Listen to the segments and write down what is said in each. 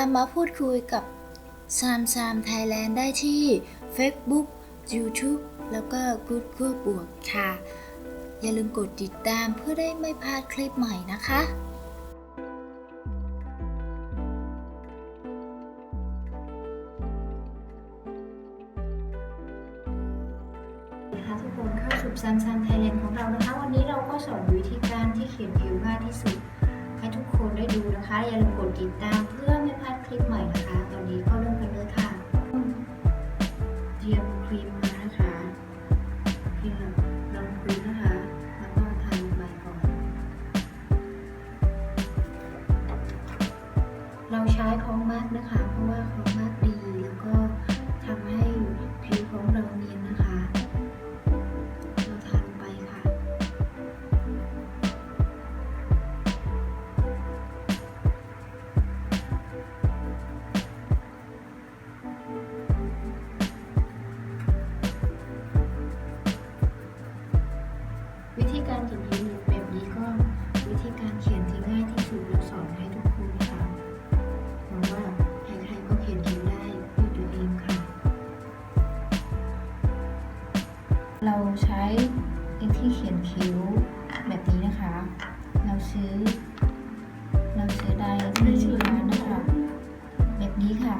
ามมาพูดคุยกับSAMSAMTHAILAND ได้ที่ Facebook YouTube แล้วก็ Google บวกค่ะอย่าลืมกดติดตามเพื่อได้ไม่พลาดคลิปใหม่นะคะทุกคนเข้าสู่SAMSAMTHAILAND ของเรานะคะวันนี้เราก็สอนวิธีการที่เขียนคิ้วง่ายที่สุดให้ทุกคนได้ดูนะคะอย่าลืมกดติดตามเพื่อไม่พลาดคลิปใหม่นะคะตอนนี้ก็เริ่มกันเลยค่ะเตรียมครีมมานะคะครีมลงพื้นนะคะแล้วก็ทาลงไปก่อนเราใช้ของมากนะคะเพราะว่าของมากดีแล้วก็ทำให้ผิวของเราเนียนนะคะเราทาลงไปค่ะวิธีการเขียนคิ้วแบบนี้ก็วิธีการเขียนที่ง่ายที่สุดเราสอนให้ทุกคนค่ะเพราะว่าใครๆก็เขียนคิ้วได้ด้วยตัวเองค่ะเราใช้ที่เขียนคิ้วแบบนี้นะคะเราซื้อได้ที่ร้านนะคะแบบนี้ค่ะ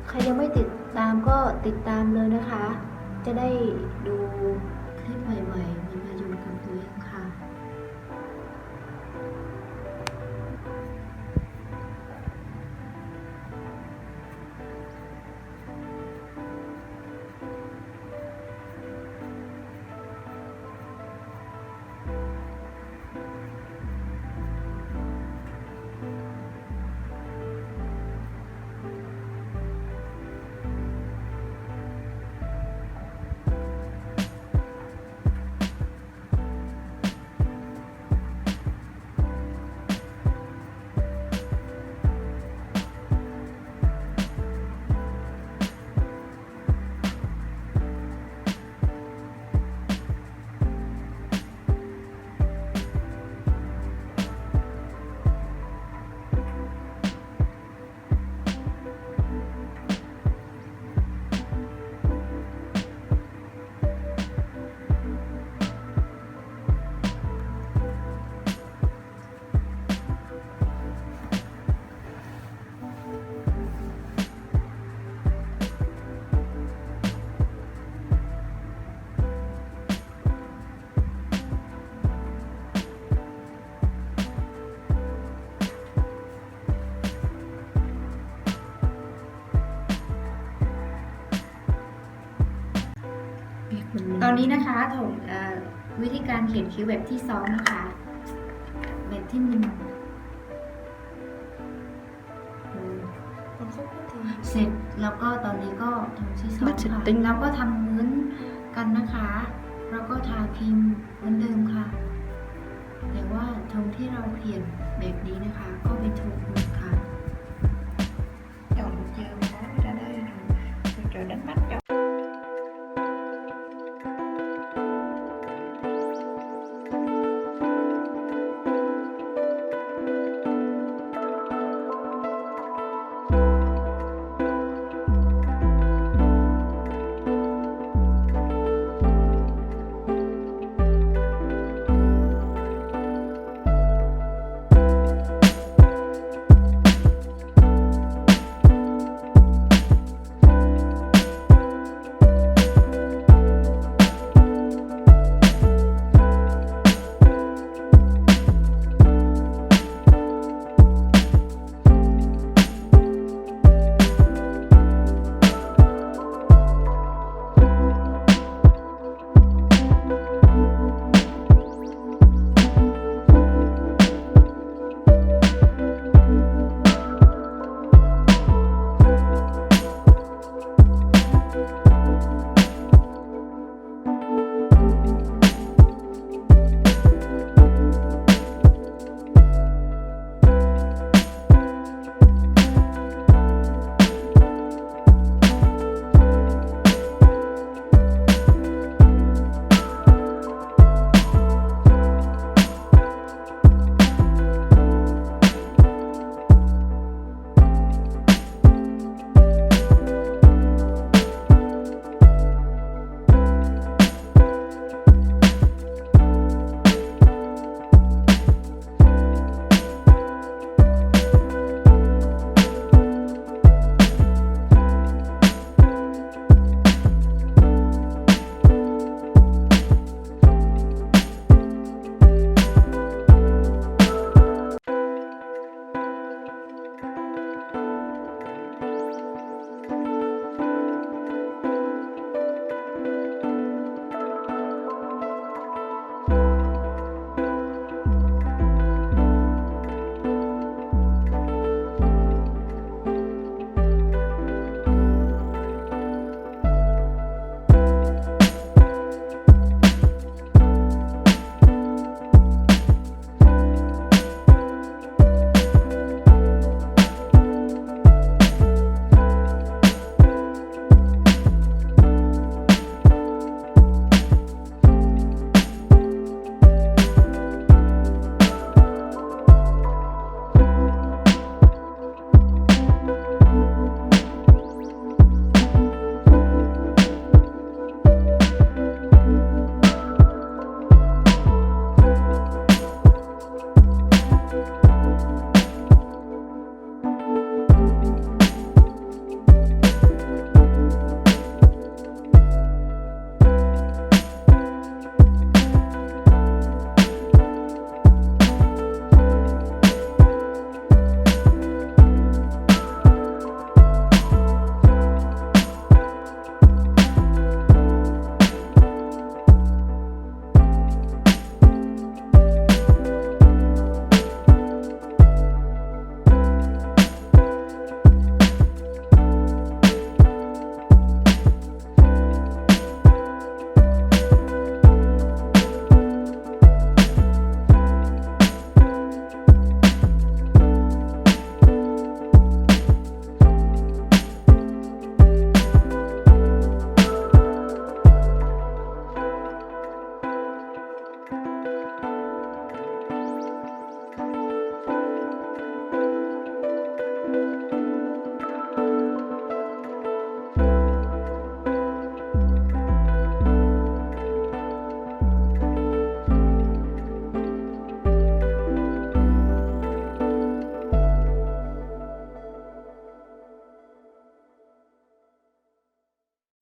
ใครยังไม่ติดตามก็ติดตามเลยนะคะ จะได้ดูคลิปใหม่ๆมีประโยชน์กับตัวเองค่ะตอนนี้นะคะถมวิธีการเขียนคิ้วแบบที่2นะคะแบบที่1เสร็จแล้วก็ตอนนี้ก็ถมที่2ค่ะแล้วก็ทำเหมือนกันนะคะแล้วก็ทาครีมเหมือนเดิมค่ะแต่ว่าโทนที่เราเขียนแบบนี้นะคะก็เป็นโทนอื่นค่ะchọn được chưa có ra đây rồi đánh mắt cho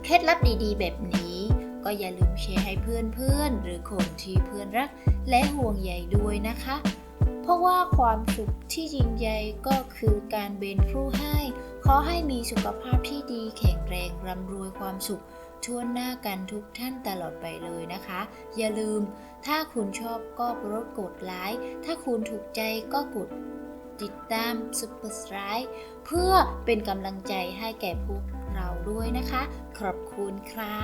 เคล็ดลับดีๆแบบนี้ก็อย่าลืมแชร์ให้เพื่อนๆหรือคนที่เพื่อนรักและห่วงใยด้วยนะคะเพราะว่าความสุขที่ยิ่งใหญ่ก็คือการเป็นผู้ให้ขอให้มีสุขภาพที่ดีแข็งแรงร่ำรวยความสุขทั่วหน้ากันทุกท่านตลอดไปเลยนะคะอย่าลืมถ้าคุณชอบก็กดไลค์ถ้าคุณถูกใจก็กดติดตาม Subscribe เพื่อเป็นกำลังใจให้แก่พวกเราด้วยนะคะขอบคุณค่ะ